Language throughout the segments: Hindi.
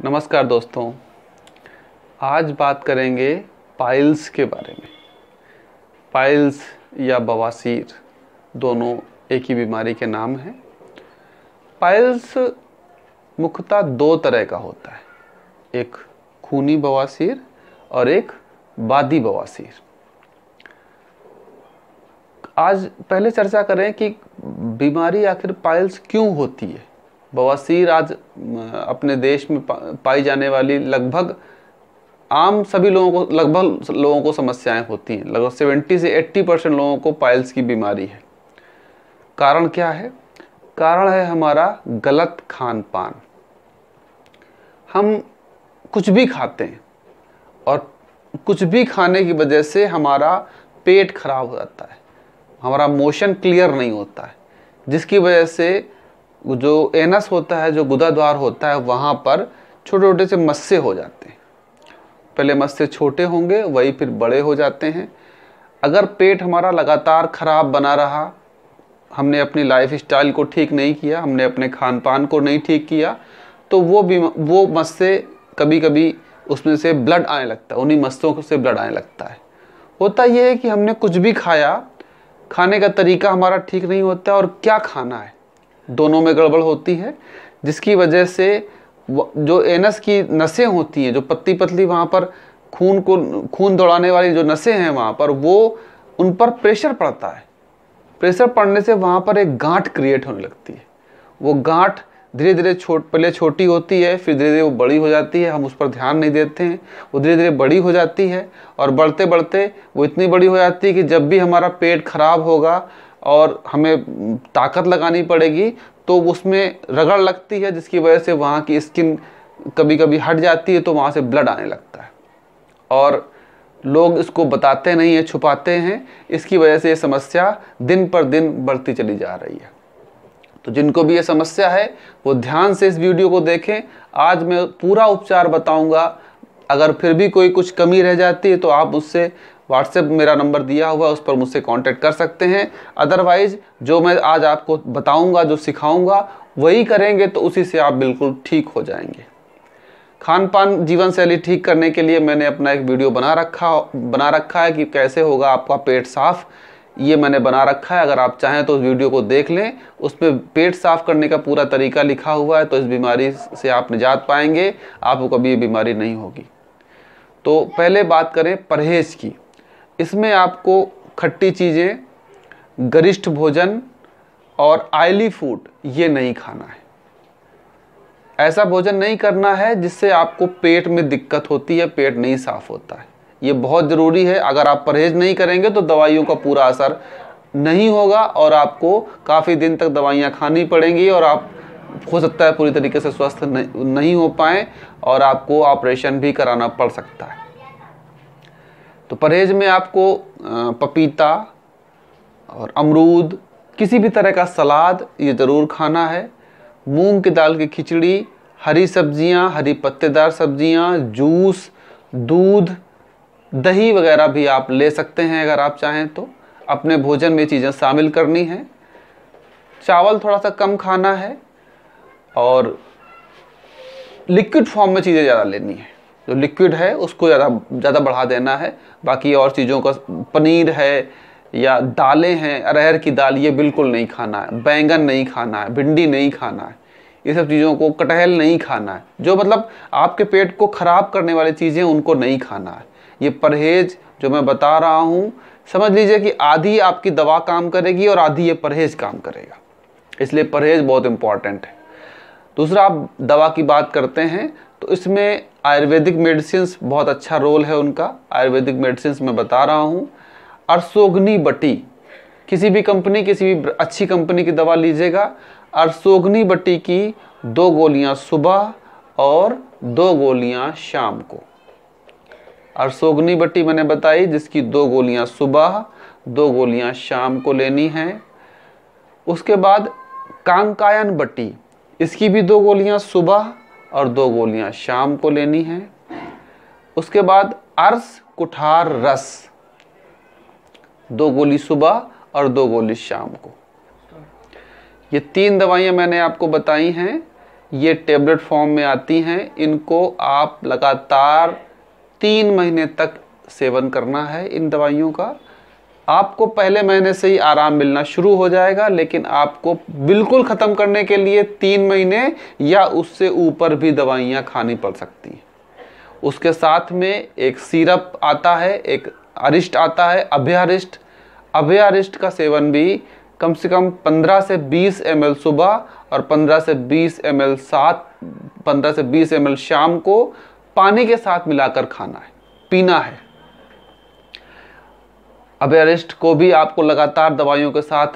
नमस्कार दोस्तों, आज बात करेंगे पाइल्स के बारे में। पाइल्स या बवासीर दोनों एक ही बीमारी के नाम हैं। पाइल्स मुख्यतः दो तरह का होता है, एक खूनी बवासीर और एक बादी बवासीर। आज पहले चर्चा करें कि बीमारी आखिर पाइल्स क्यों होती है। बवासीर आज अपने देश में पाई जाने वाली लगभग लोगों को समस्याएं होती हैं। लगभग 70 से 80% लोगों को पाइल्स की बीमारी है। कारण क्या है? कारण है हमारा गलत खान पान। हम कुछ भी खाते हैं और कुछ भी खाने की वजह से हमारा पेट खराब हो जाता है, हमारा मोशन क्लियर नहीं होता है, जिसकी वजह से जो एनस होता है, जो गुदाद्वार होता है, वहाँ पर छोटे छोटे से मस्से हो जाते हैं। पहले मस्से छोटे होंगे, वही फिर बड़े हो जाते हैं। अगर पेट हमारा लगातार खराब बना रहा, हमने अपनी लाइफ स्टाइल को ठीक नहीं किया, हमने अपने खान पान को नहीं ठीक किया, तो वो मस्से कभी कभी उसमें से ब्लड आने लगता है, उन्हीं मस्सों से ब्लड आने लगता है। होता यह है कि हमने कुछ भी खाया, खाने का तरीका हमारा ठीक नहीं होता और क्या खाना है दोनों में गड़बड़ होती है, जिसकी वजह से जो एनस की नसें होती हैं, जो पतली पतली वहाँ पर खून दौड़ाने वाली जो नसें हैं वहाँ पर, वो उन पर प्रेशर पड़ता है। प्रेशर पड़ने से वहाँ पर एक गांठ क्रिएट होने लगती है। वो गांठ धीरे धीरे पहले छोटी होती है, फिर धीरे धीरे वो बड़ी हो जाती है। हम उस पर ध्यान नहीं देते हैं। वो धीरे धीरे बड़ी हो जाती है और बढ़ते बढ़ते वो इतनी बड़ी हो जाती है कि जब भी हमारा पेट खराब होगा और हमें ताकत लगानी पड़ेगी तो उसमें रगड़ लगती है, जिसकी वजह से वहाँ की स्किन कभी कभी हट जाती है, तो वहाँ से ब्लड आने लगता है। और लोग इसको बताते नहीं है, छुपाते हैं। इसकी वजह से ये समस्या दिन पर दिन बढ़ती चली जा रही है। तो जिनको भी ये समस्या है वो ध्यान से इस वीडियो को देखें। आज मैं पूरा उपचार बताऊंगा। अगर फिर भी कोई कुछ कमी रह जाती है तो आप मुझसे व्हाट्सएप मेरा नंबर दिया हुआ है, उस पर मुझसे कांटेक्ट कर सकते हैं। अदरवाइज जो मैं आज आपको बताऊंगा, जो सिखाऊंगा, वही करेंगे तो उसी से आप बिल्कुल ठीक हो जाएंगे। खान पान जीवन शैली ठीक करने के लिए मैंने अपना एक वीडियो बना रखा है कि कैसे होगा आपका पेट साफ। ये मैंने बना रखा है, अगर आप चाहें तो उस वीडियो को देख लें। उसमें पेट साफ करने का पूरा तरीका लिखा हुआ है, तो इस बीमारी से आप निजात पाएंगे, आपको कभी ये बीमारी नहीं होगी। तो पहले बात करें परहेज की। इसमें आपको खट्टी चीज़ें, गरिष्ठ भोजन और ऑयली फूड ये नहीं खाना है। ऐसा भोजन नहीं करना है जिससे आपको पेट में दिक्कत होती है, पेट नहीं साफ होता है। ये बहुत ज़रूरी है। अगर आप परहेज नहीं करेंगे तो दवाइयों का पूरा असर नहीं होगा और आपको काफ़ी दिन तक दवाइयाँ खानी पड़ेंगी और आप हो सकता है पूरी तरीके से स्वस्थ नहीं हो पाएँ और आपको ऑपरेशन भी कराना पड़ सकता है। तो परहेज में आपको पपीता और अमरूद, किसी भी तरह का सलाद ये ज़रूर खाना है। मूंग की दाल की खिचड़ी, हरी सब्जियां, हरी पत्तेदार सब्जियां, जूस, दूध, दही वगैरह भी आप ले सकते हैं अगर आप चाहें तो। अपने भोजन में चीज़ें शामिल करनी हैं। चावल थोड़ा सा कम खाना है और लिक्विड फॉर्म में चीज़ें ज़्यादा लेनी है। जो लिक्विड है उसको ज़्यादा बढ़ा देना है। बाकी और चीज़ों का, पनीर है या दालें हैं, अरहर की दाल, ये बिल्कुल नहीं खाना है। बैंगन नहीं खाना है, भिंडी नहीं खाना है, ये सब चीज़ों को, कटहल नहीं खाना है। जो मतलब आपके पेट को ख़राब करने वाली चीज़ें, उनको नहीं खाना है। ये परहेज जो मैं बता रहा हूँ, समझ लीजिए कि आधी आपकी दवा काम करेगी और आधी ये परहेज काम करेगा। इसलिए परहेज बहुत इम्पॉर्टेंट है। दूसरा, आप दवा की बात करते हैं तो इसमें आयुर्वेदिक मेडिसिन्स बहुत अच्छा रोल है उनका। आयुर्वेदिक मेडिसिन्स मैं बता रहा हूँ। अरसोगनी बटी, किसी भी अच्छी कंपनी की दवा लीजिएगा। अरसोगनी बटी की 2 गोलियां सुबह और 2 गोलियां शाम को। अरसोगनी बटी मैंने बताई, जिसकी 2 गोलियां सुबह, 2 गोलियां शाम को लेनी है। उसके बाद कांकायन बटी, इसकी भी 2 गोलियां सुबह और 2 गोलियां शाम को लेनी है। उसके बाद अर्स कुठार रस, 2 गोली सुबह और 2 गोली शाम को। ये 3 दवाइयाँ मैंने आपको बताई हैं। ये टेबलेट फॉर्म में आती हैं। इनको आप लगातार 3 महीने तक सेवन करना है इन दवाइयों का। आपको पहले महीने से ही आराम मिलना शुरू हो जाएगा, लेकिन आपको बिल्कुल ख़त्म करने के लिए 3 महीने या उससे ऊपर भी दवाइयाँ खानी पड़ सकती हैं। उसके साथ में एक सिरप आता है, एक अरिष्ट आता है, अभयारिष्ट। अभयारिष्ट का सेवन भी कम से कम 15 से 20 ml सुबह और 15 से 20 ml शाम को पानी के साथ मिलाकर खाना है, पीना है। अभयारिष्ट को भी आपको लगातार दवाइयों के साथ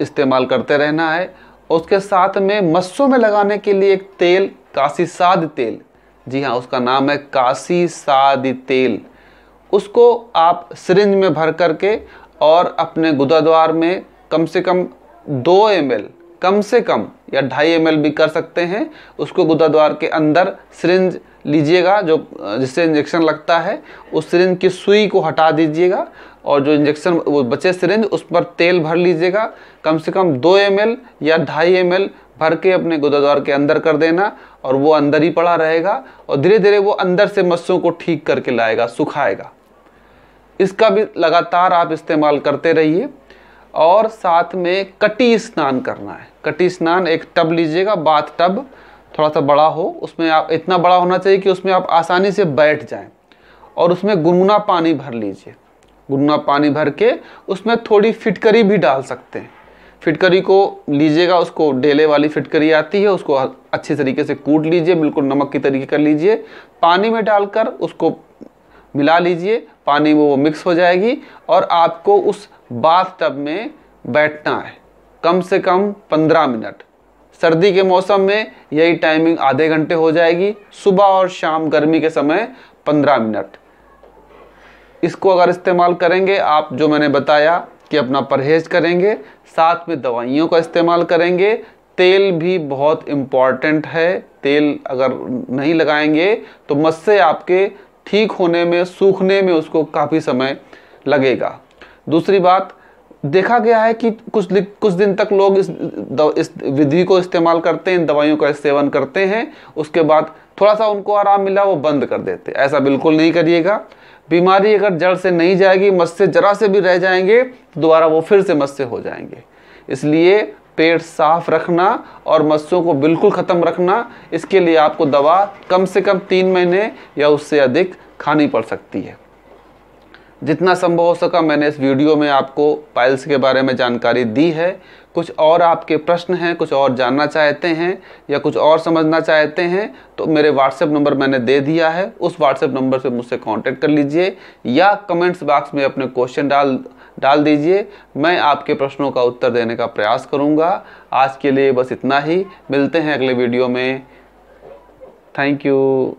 इस्तेमाल करते रहना है। उसके साथ में मस्सों में लगाने के लिए एक तेल, काशी साद तेल, जी हाँ उसका नाम है काशी साद तेल। उसको आप सिरिंज में भर करके और अपने गुदाद्वार में कम से कम 2 ml, कम से कम, या 2.5 ml भी कर सकते हैं, उसको गुदाद्वार के अंदर सिरिंज लीजिएगा, जो जिससे इंजेक्शन लगता है उस सिरिंज की सुई को हटा दीजिएगा और जो इंजेक्शन वो बचे सिरिंज उस पर तेल भर लीजिएगा। कम से कम 2 ml या 2.5 ml भर के अपने गुदाद्वार के अंदर कर देना और वो अंदर ही पड़ा रहेगा और धीरे धीरे वो अंदर से मस्सों को ठीक करके लाएगा, सुखाएगा। इसका भी लगातार आप इस्तेमाल करते रहिए। और साथ में कटी स्नान करना है। कटी स्नान, एक टब लीजिएगा, बाथ टब, थोड़ा सा बड़ा हो, उसमें आप, इतना बड़ा होना चाहिए कि उसमें आप आसानी से बैठ जाएं और उसमें गुनगुना पानी भर लीजिए। गुनगुना पानी भर के उसमें थोड़ी फिटकरी भी डाल सकते हैं। फिटकरी को लीजिएगा, उसको डेले वाली फिटकरी आती है, उसको अच्छी तरीके से कूट लीजिए, बिल्कुल नमक की तरीके कर लीजिए, पानी में डालकर उसको मिला लीजिए, पानी में वो मिक्स हो जाएगी और आपको उस बाथ टब में बैठना है कम से कम 15 मिनट। सर्दी के मौसम में यही टाइमिंग आधे घंटे हो जाएगी, सुबह और शाम गर्मी के समय 15 मिनट। इसको अगर इस्तेमाल करेंगे आप, जो मैंने बताया कि अपना परहेज करेंगे, साथ में दवाइयों का इस्तेमाल करेंगे। तेल भी बहुत इम्पॉर्टेंट है। तेल अगर नहीं लगाएंगे तो मस्से आपके ठीक होने में, सूखने में उसको काफ़ी समय लगेगा। दूसरी बात, देखा गया है कि कुछ दिन तक लोग इस विधि को इस्तेमाल करते हैं, दवाइयों का सेवन करते हैं, उसके बाद थोड़ा सा उनको आराम मिला वो बंद कर देते। ऐसा बिल्कुल नहीं करिएगा। बीमारी अगर जड़ से नहीं जाएगी, मस्से जरा से भी रह जाएंगे, दोबारा वो फिर से मस्से हो जाएंगे। इसलिए पेट साफ रखना और मस्सों को बिल्कुल ख़त्म रखना, इसके लिए आपको दवा कम से कम 3 महीने या उससे अधिक खानी पड़ सकती है। जितना संभव हो सका मैंने इस वीडियो में आपको पाइल्स के बारे में जानकारी दी है। कुछ और आपके प्रश्न हैं, कुछ और जानना चाहते हैं या कुछ और समझना चाहते हैं तो मेरे व्हाट्सएप नंबर मैंने दे दिया है, उस व्हाट्सएप नंबर से मुझसे कांटेक्ट कर लीजिए या कमेंट्स बॉक्स में अपने क्वेश्चन डाल दीजिए। मैं आपके प्रश्नों का उत्तर देने का प्रयास करूंगा। आज के लिए बस इतना ही, मिलते हैं अगले वीडियो में। Thank you.